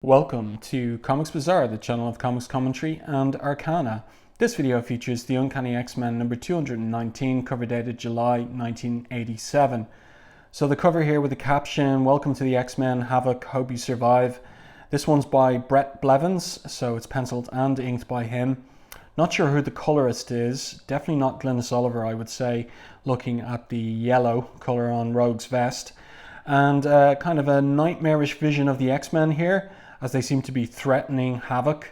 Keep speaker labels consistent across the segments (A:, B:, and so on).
A: Welcome to Comics Bazaar, the channel of comics commentary and arcana. This video features the Uncanny X-Men number 219, cover dated July 1987. So the cover here with the caption, "Welcome to the X-Men, Havok, hope you survive." This one's by Bret Blevins, so it's penciled and inked by him. Not sure who the colorist is, definitely not Glynis Oliver, I would say, looking at the yellow color on Rogue's vest. And kind of a nightmarish vision of the X-Men here, as they seem to be threatening Havok.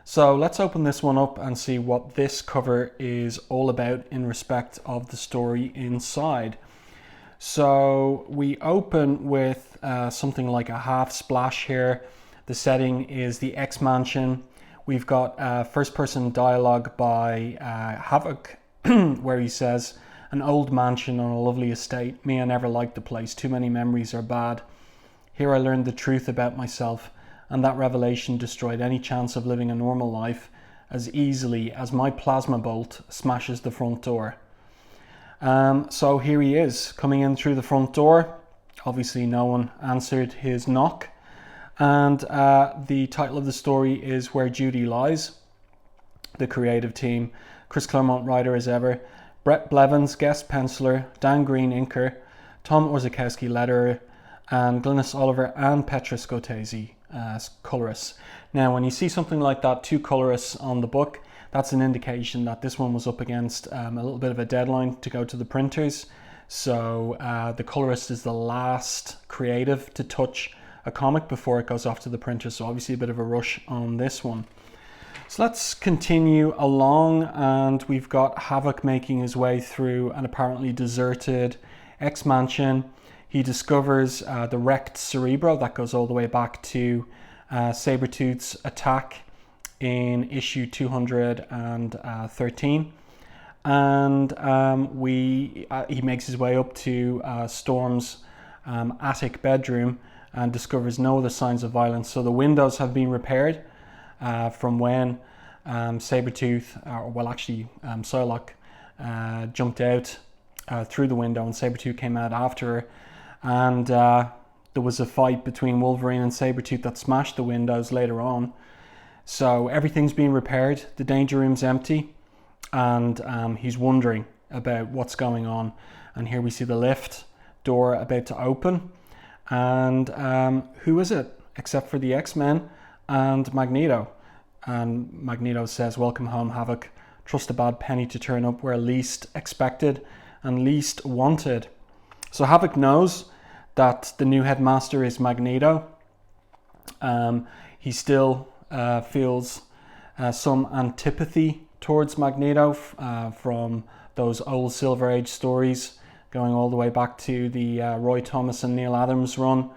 A: So let's open this one up and see what this cover is all about in respect of the story inside. So we open with something like a half splash here. The setting is the X-Mansion. We've got first-person dialogue by Havok, where he says, "An old mansion on a lovely estate. Me, I never liked the place. Too many memories are bad. Here I learned the truth about myself, and that revelation destroyed any chance of living a normal life as easily as my plasma bolt smashes the front door." So here he is, coming in through the front door. Obviously no one answered his knock. And the title of the story is Where Judy Lies. The creative team, Chris Claremont writer as ever, Bret Blevins guest penciler, Dan Green inker, Tom Orzechowski letterer, and Glynis Oliver and Petra Scotese colorists. Now when you see something like that, two colorists on the book, that's an indication that this one was up against a little bit of a deadline to go to the printers. So the colorist is the last creative to touch a comic before it goes off to the printer, so obviously a bit of a rush on this one. So let's continue along, and we've got Havok making his way through an apparently deserted X-Mansion. He discovers the wrecked Cerebro that goes all the way back to Sabretooth's attack in issue 213. And he makes his way up to Storm's attic bedroom and discovers no other signs of violence. So the windows have been repaired from when Sabretooth, Psylocke jumped out through the window, and Sabretooth came out after her. And there was a fight between Wolverine and Sabretooth that smashed the windows later on. So everything's been repaired, the danger room's empty, and he's wondering about what's going on. And here we see the lift door about to open. And who is it except for the X-Men and Magneto? And Magneto says, "Welcome home, Havok. Trust a bad penny to turn up where least expected and least wanted." So Havok knows that the new headmaster is Magneto. He still feels some antipathy towards Magneto from those old Silver Age stories going all the way back to the Roy Thomas and Neil Adams run.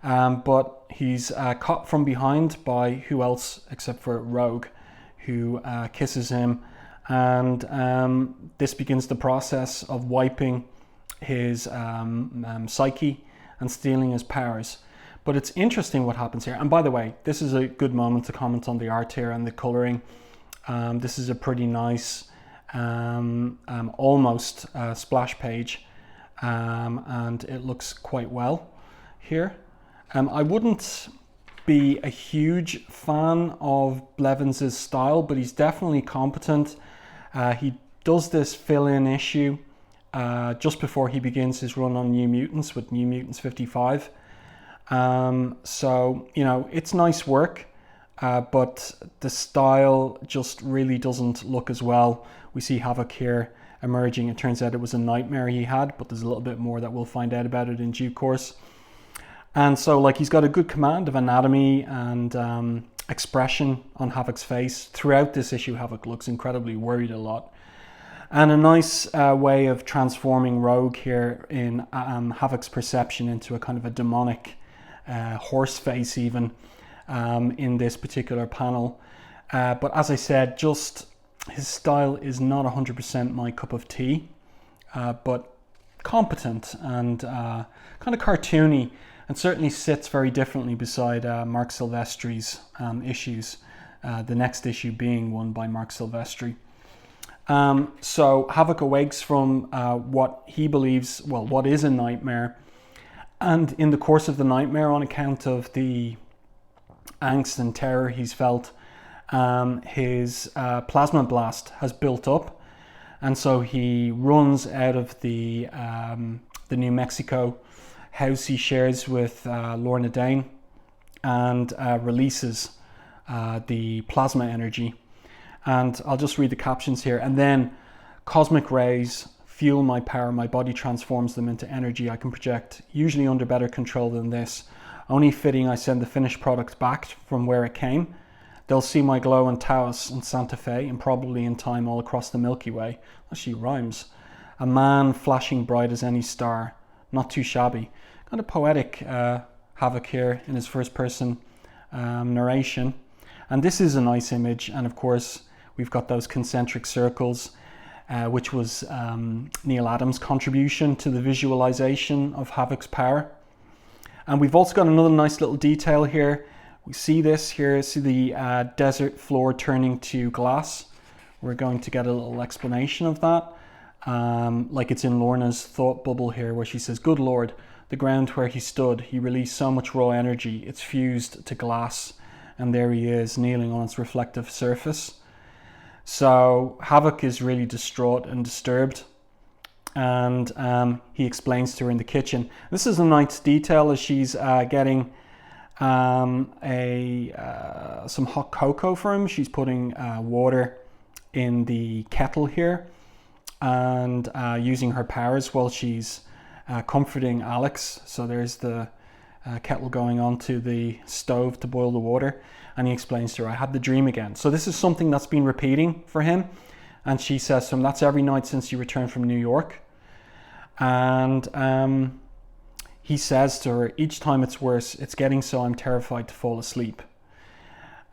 A: But he's caught from behind by who else except for Rogue, who kisses him. And this begins the process of wiping his psyche and stealing his powers. But it's interesting what happens here. And by the way, this is a good moment to comment on the art here and the coloring. This is a pretty nice almost splash page, and it looks quite well here. I wouldn't be a huge fan of Blevins' style, but he's definitely competent. He does this fill-in issue just before he begins his run on New Mutants with New Mutants 55. So, you know, it's nice work, but the style just really doesn't look as well. We see Havok here emerging. It turns out it was a nightmare he had, but there's a little bit more that we'll find out about it in due course. And so, like, he's got a good command of anatomy and expression on Havok's face. Throughout this issue, Havok looks incredibly worried a lot. And a nice way of transforming Rogue here in Havok's perception into a kind of a demonic horse face even in this particular panel. But as I said, just his style is not 100% my cup of tea, but competent and kind of cartoony, and certainly sits very differently beside Mark Silvestri's issues, the next issue being one by Mark Silvestri. So Havok awakes from what he believes, well, what is a nightmare. And in the course of the nightmare, on account of the angst and terror he's felt, his plasma blast has built up, and so he runs out of the New Mexico house he shares with Lorna Dane, and releases the plasma energy. And I'll just read the captions here. And then cosmic rays fuel my power. My body transforms them into energy I can project, usually under better control than this. Only fitting I send the finished product back from where it came. They'll see my glow in Taos and Santa Fe, and probably in time all across the Milky Way. Actually rhymes. A man flashing bright as any star. Not too shabby. Kind of poetic Havok here in his first person narration. And this is a nice image. And of course, we've got those concentric circles, which was Neil Adams' contribution to the visualization of Havok's power. And we've also got another nice little detail here. We see this here, see the desert floor turning to glass. We're going to get a little explanation of that. Like it's in Lorna's thought bubble here, where she says, "Good Lord, the ground where he stood, he released so much raw energy, it's fused to glass." And there he is, kneeling on its reflective surface. So Havok is really distraught and disturbed. And he explains to her in the kitchen. This is a nice detail as she's getting some hot cocoa for him. She's putting water in the kettle here, and using her powers while she's comforting Alex. So there's the kettle going onto the stove to boil the water, and he explains to her, "I had the dream again." So this is something that's been repeating for him, and she says to him, "That's every night since you returned from New York." And he says to her, "Each time it's worse. It's getting so I'm terrified to fall asleep."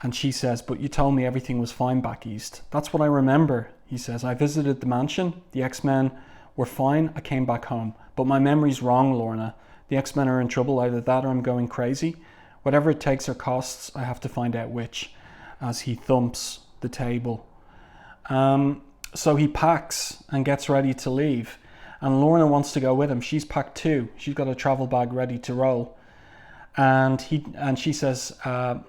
A: And she says, "But you told me everything was fine back east." "That's what I remember," he says. "I visited the mansion. The X-Men were fine. I came back home. But my memory's wrong, Lorna. The X-Men are in trouble. Either that or I'm going crazy. Whatever it takes or costs, I have to find out which," as he thumps the table. So he packs and gets ready to leave. And Lorna wants to go with him. She's packed too. She's got a travel bag ready to roll. And she says,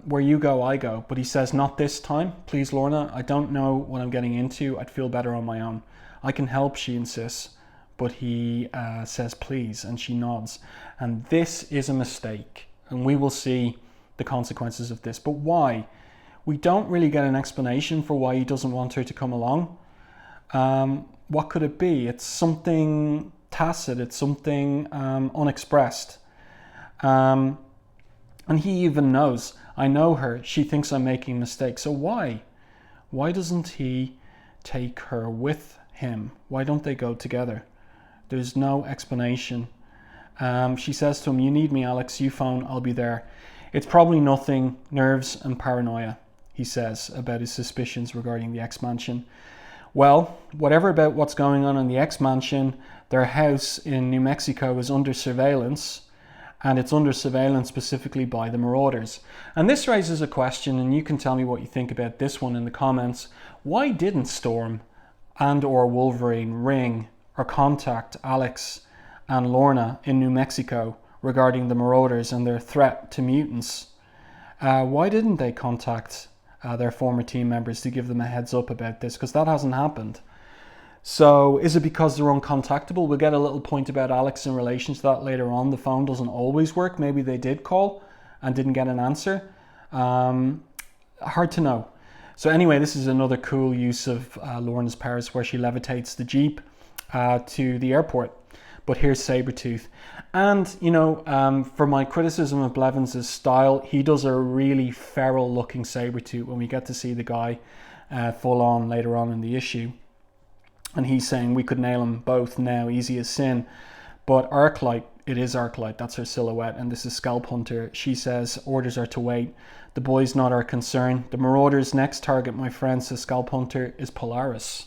A: "Where you go, I go." But he says, "Not this time. Please, Lorna. I don't know what I'm getting into. I'd feel better on my own." "I can help," she insists. But he says, "Please," and she nods. And this is a mistake. And we will see the consequences of this. But why? We don't really get an explanation for why he doesn't want her to come along. What could it be? It's something tacit. It's something unexpressed. And he even knows, "I know her. She thinks I'm making mistakes." So why? Why doesn't he take her with him? Why don't they go together? There's no explanation. She says to him, "You need me, Alex. You phone. I'll be there." "It's probably nothing. Nerves and paranoia," he says about his suspicions regarding the X-Mansion. Well, whatever about what's going on in the X-Mansion, their house in New Mexico is under surveillance. And it's under surveillance specifically by the Marauders. And this raises a question, and you can tell me what you think about this one in the comments. Why didn't Storm and or Wolverine ring or contact Alex and Lorna in New Mexico regarding the Marauders and their threat to mutants? Why didn't they contact their former team members to give them a heads up about this? Because that hasn't happened. So is it because they're uncontactable? We'll get a little point about Alex in relation to that later on. The phone doesn't always work. Maybe they did call and didn't get an answer. Hard to know. So anyway, this is another cool use of Lorna's powers, where she levitates the Jeep to the airport. But here's Sabretooth. And, you know, for my criticism of Blevins' style, he does a really feral looking Sabretooth when we get to see the guy full on later on in the issue. And he's saying we could nail them both now, easy as sin. But Arclight, it is Arclight, that's her silhouette. And this is Scalp Hunter. She says orders are to wait. The boy's not our concern. The Marauders' next target, my friend, says Scalp Hunter, is Polaris.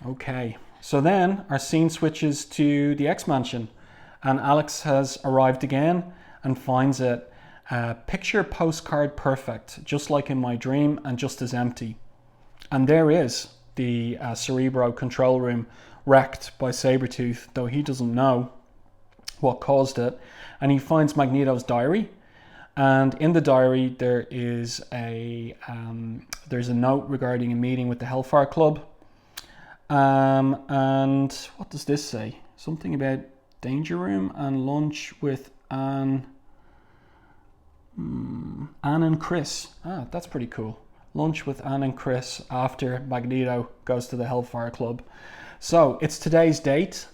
A: Okay. So then our scene switches to the X-Mansion. And Alex has arrived again and finds it picture postcard perfect, just like in my dream and just as empty. And there is the Cerebro control room wrecked by Sabretooth, though he doesn't know what caused it. And he finds Magneto's diary, And in the diary, there is there's a note regarding a meeting with the Hellfire Club. And what does this say? Something about danger room and lunch with Anne and Chris. Ah, that's pretty cool. Lunch with Anne and Chris after Magneto goes to the Hellfire Club. So it's today's date,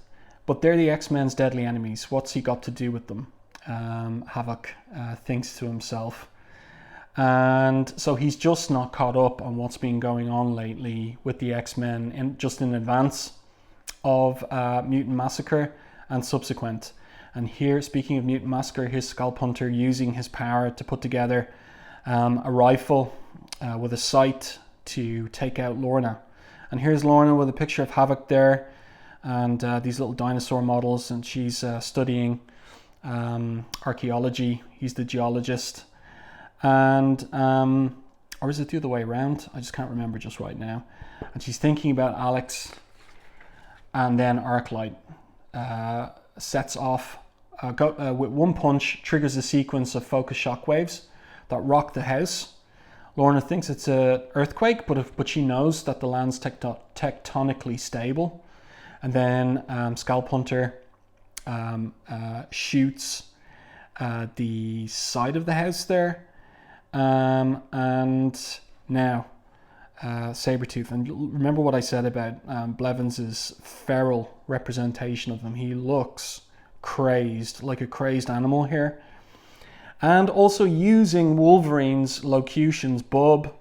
A: but they're the X-Men's deadly enemies. What's he got to do with them? Havok thinks to himself. And so he's just not caught up on what's been going on lately with the X-Men just in advance of Mutant Massacre and subsequent. And here, speaking of Mutant Massacre, here's Scalp Hunter using his power to put together a rifle with a sight to take out Lorna. And here's Lorna with a picture of Havok there, and these little dinosaur models, and she's studying archaeology. He's the geologist. And or is it the other way around? I just can't remember just right now. And she's thinking about Alex, and then Arclight sets off with one punch, triggers a sequence of focus shockwaves that rock the house. Lorna thinks it's an earthquake, but she knows that the land's tectonically stable. And then Scalp Hunter shoots the side of the house there. And now Sabretooth, and remember what I said about Blevins' feral representation of him. He looks crazed, like a crazed animal here. And also using Wolverine's locutions, bub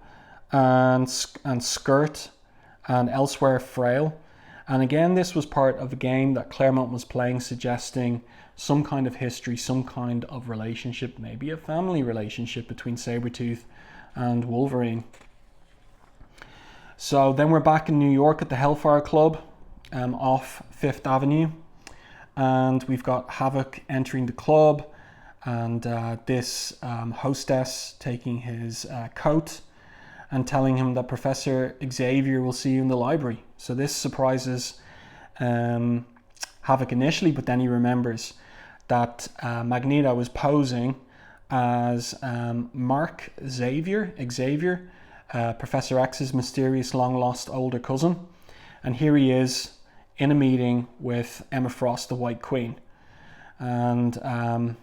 A: and skirt and elsewhere frail. And again, this was part of a game that Claremont was playing, suggesting some kind of history, some kind of relationship, maybe a family relationship between Sabretooth and Wolverine. So then we're back in New York at the Hellfire Club off 5th Avenue. And we've got Havok entering the club, and this hostess taking his coat and telling him that Professor Xavier will see you in the library. So this surprises Havok initially, but then he remembers that Magneto was posing as Mark Xavier, Professor X's mysterious long-lost older cousin. And here he is in a meeting with Emma Frost, the White Queen. And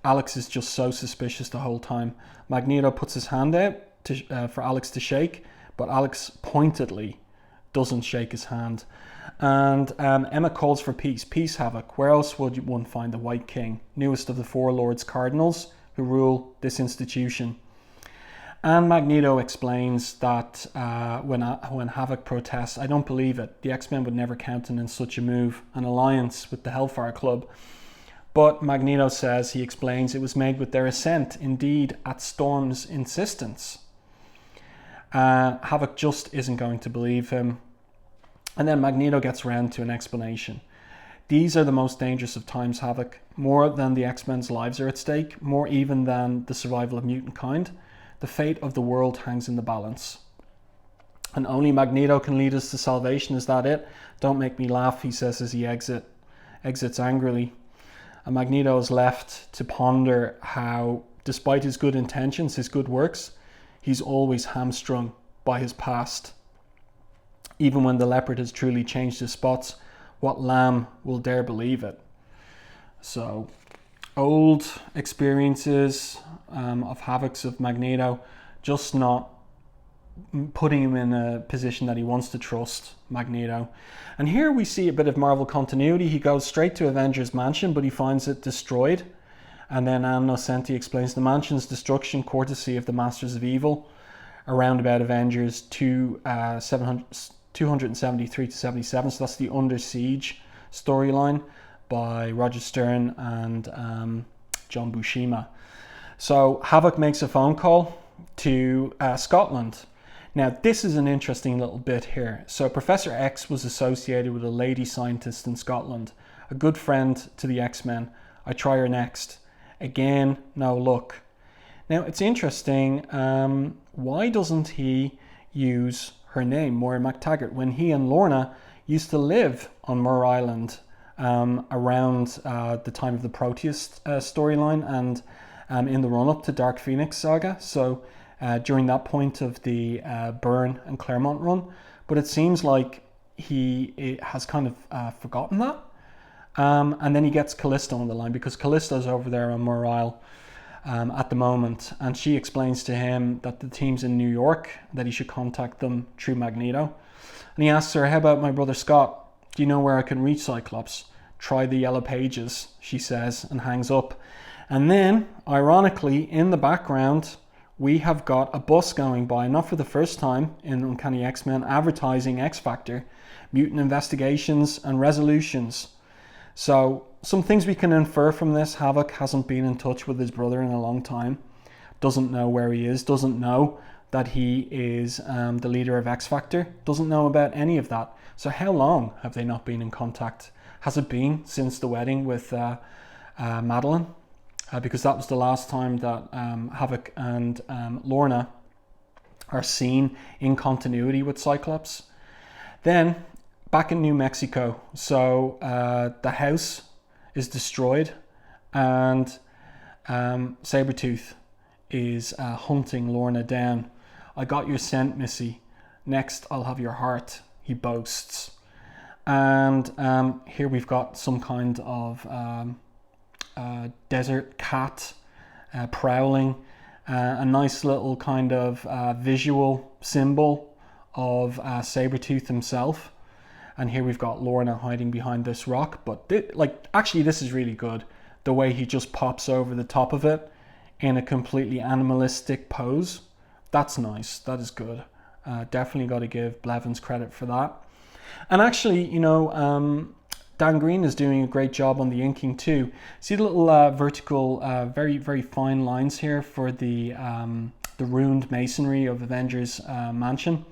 A: Alex is just so suspicious the whole time. Magneto puts his hand out for Alex to shake, but Alex pointedly doesn't shake his hand. And Emma calls for peace. Peace, Havok. Where else would one find the White King, newest of the four Lords Cardinals who rule this institution? And Magneto explains that when Havok protests, I don't believe it. The X-Men would never countenance such a move, an alliance with the Hellfire Club. But Magneto says, he explains, it was made with their assent, indeed at Storm's insistence. Havok just isn't going to believe him. And then Magneto gets around to an explanation. These are the most dangerous of times, Havok. More than the X-Men's lives are at stake, more even than the survival of mutant kind. The fate of the world hangs in the balance. And only Magneto can lead us to salvation, is that it? Don't make me laugh, he says as he exits angrily. And Magneto is left to ponder how, despite his good intentions, his good works, he's always hamstrung by his past. Even when the leopard has truly changed his spots, what lamb will dare believe it? So, old experiences of Havok's, of Magneto, just not putting him in a position that he wants to trust Magneto. And here we see a bit of Marvel continuity. He goes straight to Avengers Mansion, but he finds it destroyed. And then Ann Nocenti explains the mansion's destruction, courtesy of the Masters of Evil, around about Avengers 273 to 77. So that's the Under Siege storyline by Roger Stern and John Buscema. So Havok makes a phone call to Scotland. Now, this is an interesting little bit here. So Professor X was associated with a lady scientist in Scotland, a good friend to the X-Men. I try her next. Again, no luck. Now, it's interesting. Why doesn't he use her name, Moira MacTaggert, when he and Lorna used to live on Muir Island around the time of the Proteus storyline and in the run-up to Dark Phoenix Saga. So during that point of the Byrne and Claremont run. But it seems like he has kind of forgotten that. And then he gets Callisto on the line, because Callisto's over there on Morale at the moment, and she explains to him that the team's in New York, that he should contact them through Magneto. And he asks her, how about my brother Scott? Do you know where I can reach Cyclops? Try the Yellow Pages, she says, and hangs up. And then, ironically, in the background, we have got a bus going by, not for the first time in Uncanny X-Men, advertising X-Factor, mutant investigations and resolutions. So some things we can infer from this: Havok hasn't been in touch with his brother in a long time, doesn't know where he is, doesn't know that he is the leader of X-Factor, doesn't know about any of that. So how long have they not been in contact? Has it been since the wedding with Madeline? Because that was the last time that Havok and Lorna are seen in continuity with Cyclops. Then, back in New Mexico, so the house is destroyed, and Sabretooth is hunting Lorna down. I got your scent, Missy. Next, I'll have your heart, he boasts. And here we've got some kind of desert cat prowling, a nice little kind of visual symbol of Sabretooth himself. And here we've got Lorna hiding behind this rock. But actually this is really good, the way he just pops over the top of it in a completely animalistic pose. That's nice, that is good. Definitely got to give Blevins credit for that. And actually, you know, Dan Green is doing a great job on the inking too. See the little vertical, very, very fine lines here for the ruined masonry of Avengers Mansion.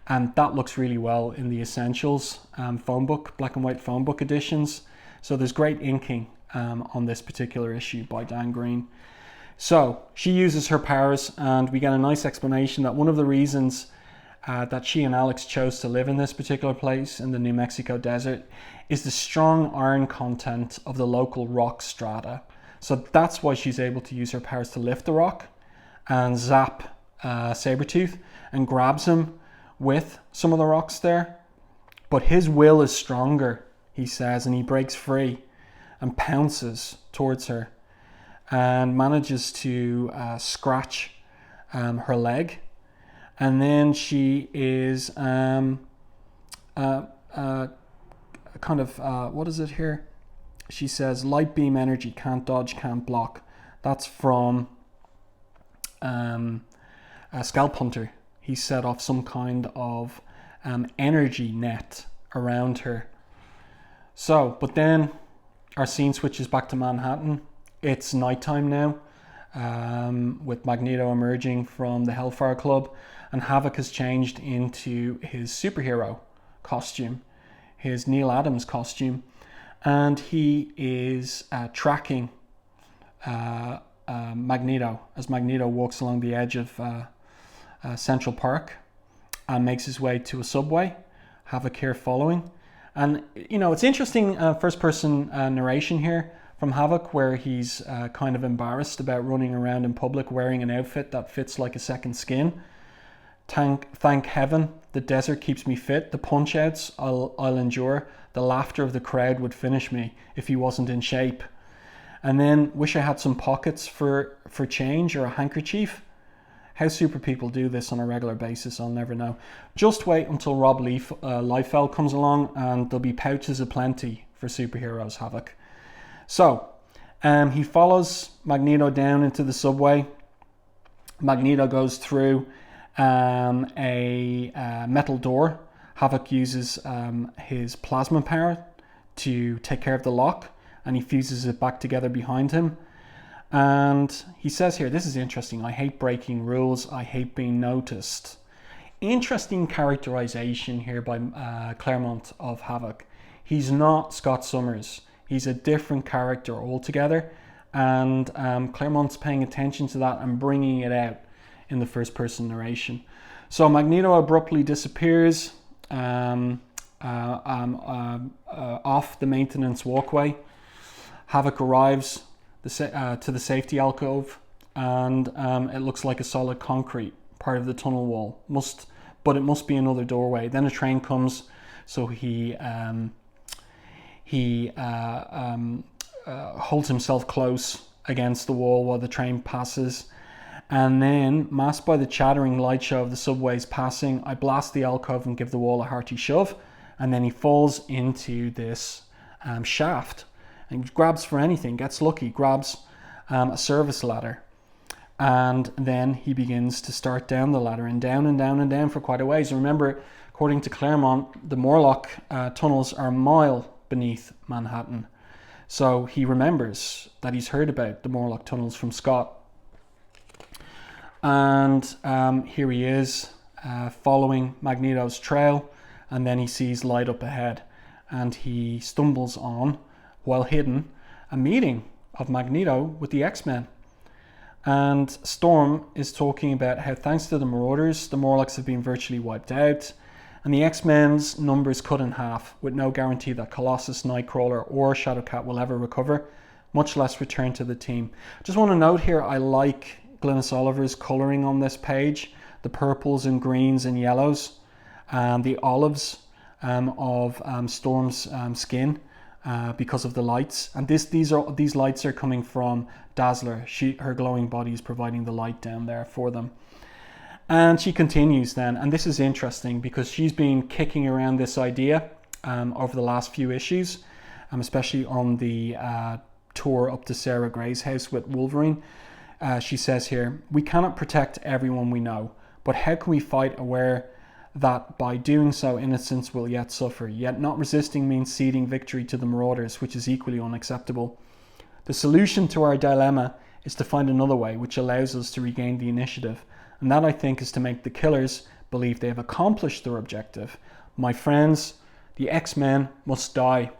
A: And that looks really well in the Essentials phone book, black and white phone book editions. So there's great inking on this particular issue by Dan Green. So she uses her powers, and we get a nice explanation that one of the reasons that she and Alex chose to live in this particular place in the New Mexico desert is the strong iron content of the local rock strata. So that's why she's able to use her powers to lift the rock and zap Sabretooth and grabs him with some of the rocks there. But his will is stronger, he says, and he breaks free and pounces towards her and manages to scratch her leg. And then she is kind of, what is it here? She says, light beam energy, can't dodge, can't block. That's from Scalp Hunter. He set off some kind of energy net around her. So, but then our scene switches back to Manhattan. It's nighttime now, with Magneto emerging from the Hellfire Club, and Havok has changed into his superhero costume, his Neil Adams costume, and he is tracking Magneto as Magneto walks along the edge of Central Park and makes his way to a subway. Havok here following. And, you know, it's interesting first-person narration here from Havok, where he's kind of embarrassed about running around in public wearing an outfit that fits like a second skin. Thank heaven, the desert keeps me fit. The punch-outs I'll endure. The laughter of the crowd would finish me if he wasn't in shape. And then, wish I had some pockets for change or a handkerchief. How super people do this on a regular basis, I'll never know. Just wait until Rob Liefeld comes along and there'll be pouches aplenty for superheroes, Havok. So, he follows Magneto down into the subway. Magneto goes through a metal door. Havok uses his plasma power to take care of the lock, and he fuses it back together behind him. And he says here, this is interesting, I hate breaking rules, I hate being noticed. Interesting characterization here by Claremont of Havok. He's not Scott Summers. He's a different character altogether, and Claremont's paying attention to that and bringing it out in the first person narration. So Magneto abruptly disappears off the maintenance walkway. Havok arrives to the safety alcove, and it looks like a solid concrete part of the tunnel wall. But it must be another doorway. Then a train comes, so he holds himself close against the wall while the train passes. And then, masked by the chattering light show of the subways passing, I blast the alcove and give the wall a hearty shove. And then he falls into this shaft and grabs for anything, gets lucky, grabs a service ladder. And then he begins to start down the ladder and down and down and down for quite a ways. Remember, according to Claremont, the Morlock tunnels are a mile beneath Manhattan. So he remembers that he's heard about the Morlock tunnels from Scott. And here he is following Magneto's trail, and then he sees light up ahead, and he stumbles on, while hidden, a meeting of Magneto with the X-Men. And Storm is talking about how thanks to the Marauders, the Morlocks have been virtually wiped out, and the X-Men's numbers cut in half, with no guarantee that Colossus, Nightcrawler or Shadowcat will ever recover, much less return to the team. Just want to note here, I like Glynis Oliver's colouring on this page, the purples and greens and yellows, and the olives of Storm's skin because of the lights. And these lights are coming from Dazzler. Her glowing body is providing the light down there for them. And she continues then, and this is interesting because she's been kicking around this idea over the last few issues, especially on the tour up to Sarah Gray's house with Wolverine. She says here, we cannot protect everyone we know, but how can we fight aware that by doing so innocents will yet suffer? Yet not resisting means ceding victory to the Marauders, which is equally unacceptable. The solution to our dilemma is to find another way which allows us to regain the initiative, and that I think is to make the killers believe they have accomplished their objective. My friends, the X-Men must die.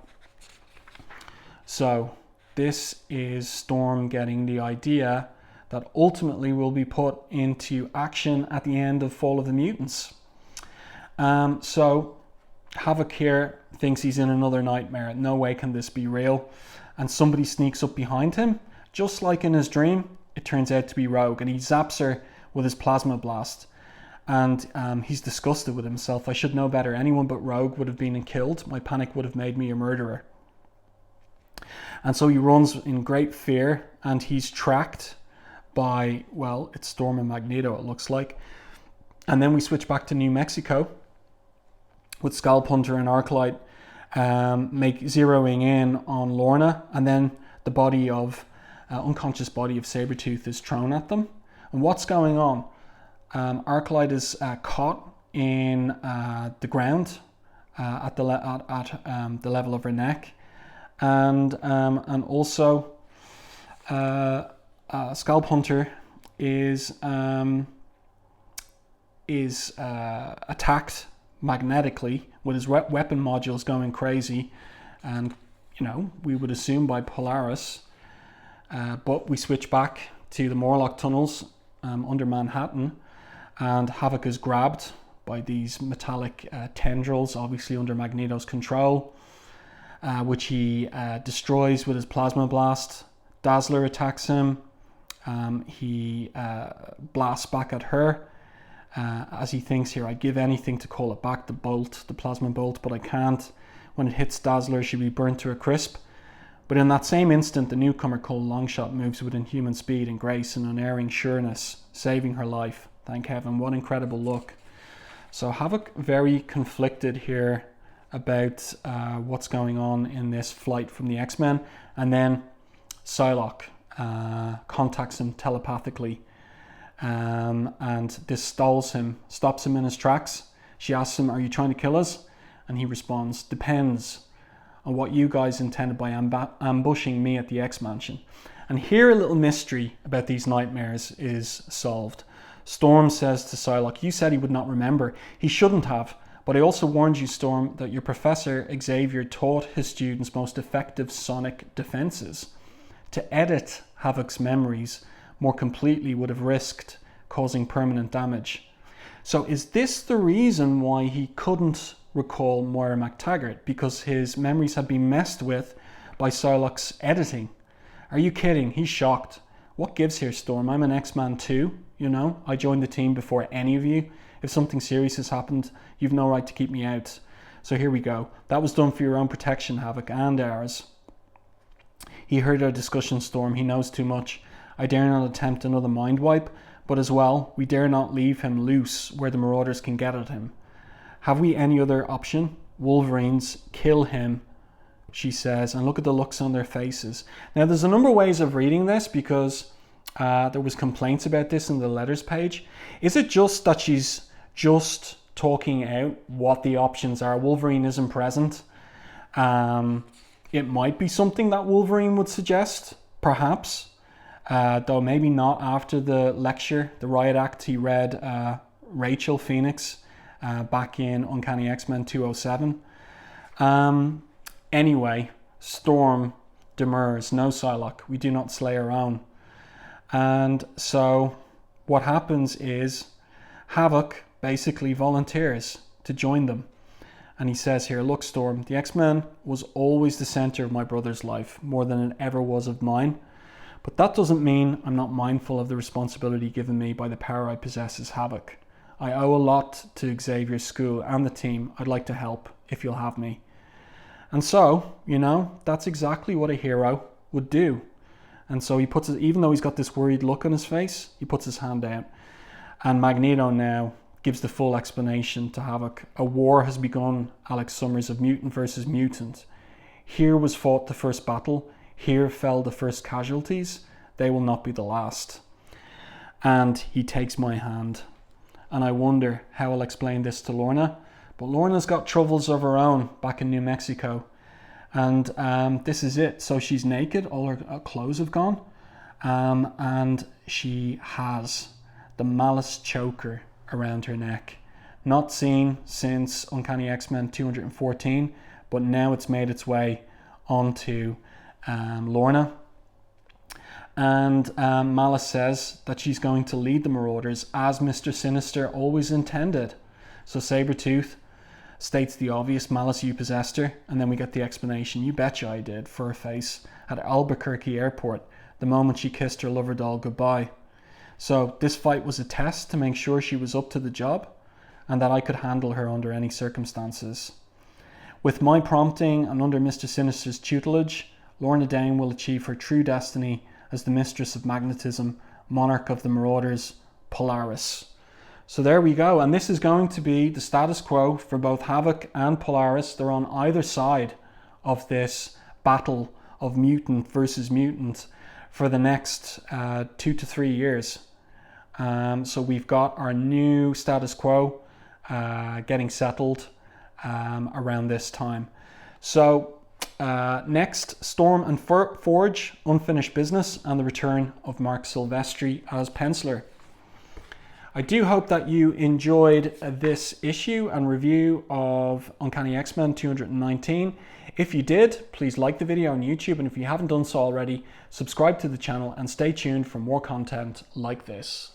A: So this is Storm getting the idea that ultimately will be put into action at the end of Fall of the Mutants. So Havok here thinks he's in another nightmare. No way can this be real. And somebody sneaks up behind him. Just like in his dream, it turns out to be Rogue, and he zaps her with his plasma blast. And he's disgusted with himself. I should know better. Anyone but Rogue would have been killed. My panic would have made me a murderer. And so he runs in great fear, and he's tracked by, well, it's Storm and Magneto, it looks like. And then we switch back to New Mexico with Scalp Hunter and Arclight zeroing in on Lorna, and then the unconscious body of Sabretooth is thrown at them. And what's going on? Arclight is caught in the ground at the level of her neck, and also Scalp Hunter is attacked magnetically with his weapon modules going crazy, and we would assume by Polaris, but we switch back to the Morlock tunnels under Manhattan, and Havok is grabbed by these metallic tendrils, obviously under Magneto's control, which he destroys with his plasma blast. Dazzler attacks him. He blasts back at her as he thinks here, I'd give anything to call it back, the plasma bolt, but I can't. When it hits Dazzler, she'll be burnt to a crisp. But in that same instant, the newcomer called Longshot moves with inhuman speed and grace and unerring sureness, saving her life. Thank heaven, what incredible luck. So Havok very conflicted here about what's going on in this flight from the X-Men. And then Psylocke contacts him telepathically, and this stops him in his tracks. She asks him, are you trying to kill us? And he responds, depends on what you guys intended by ambushing me at the X-Mansion. And here a little mystery about these nightmares is solved. Storm says to Psylocke, you said he would not remember. He shouldn't have, but I also warned you, Storm, that your Professor Xavier taught his students most effective sonic defenses. To edit Havok's memories more completely would have risked causing permanent damage. So is this the reason why he couldn't recall Moira MacTaggert? Because his memories had been messed with by Psylocke's editing? Are you kidding? He's shocked. What gives here, Storm? I'm an X-Man too, you know? I joined the team before any of you. If something serious has happened, you've no right to keep me out. So here we go. That was done for your own protection, Havok, and ours. He heard our discussion, Storm. He knows too much. I dare not attempt another mind wipe, but as well, we dare not leave him loose where the Marauders can get at him. Have we any other option? Wolverines, kill him, she says, and look at the looks on their faces. Now, there's a number of ways of reading this because there was complaints about this in the letters page. Is it just that she's just talking out what the options are? Wolverine isn't present. It might be something that Wolverine would suggest, perhaps, though maybe not after the lecture, the riot act he read Rachel Phoenix back in Uncanny X-Men 207. Anyway, Storm demurs, no Psylocke, we do not slay our own. And so what happens is Havok basically volunteers to join them. And he says here, look, Storm, the X-Men was always the center of my brother's life, more than it ever was of mine. But that doesn't mean I'm not mindful of the responsibility given me by the power I possess as Havok. I owe a lot to Xavier's school and the team. I'd like to help if you'll have me. And so, you know, that's exactly what a hero would do. And so he puts it, even though he's got this worried look on his face, he puts his hand out. And Magneto now gives the full explanation to Havok. A war has begun, Alex Summers, of mutant versus mutant. Here was fought the first battle. Here fell the first casualties. They will not be the last. And he takes my hand. And I wonder how I'll explain this to Lorna. But Lorna's got troubles of her own back in New Mexico. And this is it. So she's naked. All her clothes have gone. And she has the Malice choker around her neck. Not seen since Uncanny X-Men 214. But now it's made its way onto Lorna. And Malice says that she's going to lead the Marauders as Mr. Sinister always intended. So Sabretooth states the obvious, Malice, you possessed her. And then we get the explanation, you betcha I did, for her face at Albuquerque Airport the moment she kissed her lover doll goodbye. So this fight was a test to make sure she was up to the job and that I could handle her under any circumstances. With my prompting and under Mr. Sinister's tutelage, Lorna Dane will achieve her true destiny as the mistress of magnetism, monarch of the Marauders, Polaris. So there we go, and this is going to be the status quo for both Havok and Polaris. They're on either side of this battle of mutant versus mutant for the next 2 to 3 years. So we've got our new status quo getting settled around this time. So next, Storm and Forge, unfinished business, and the return of Mark Silvestri as penciler. I do hope that you enjoyed this issue and review of Uncanny X-Men 219. If you did, please like the video on YouTube, and if you haven't done so already, subscribe to the channel and stay tuned for more content like this.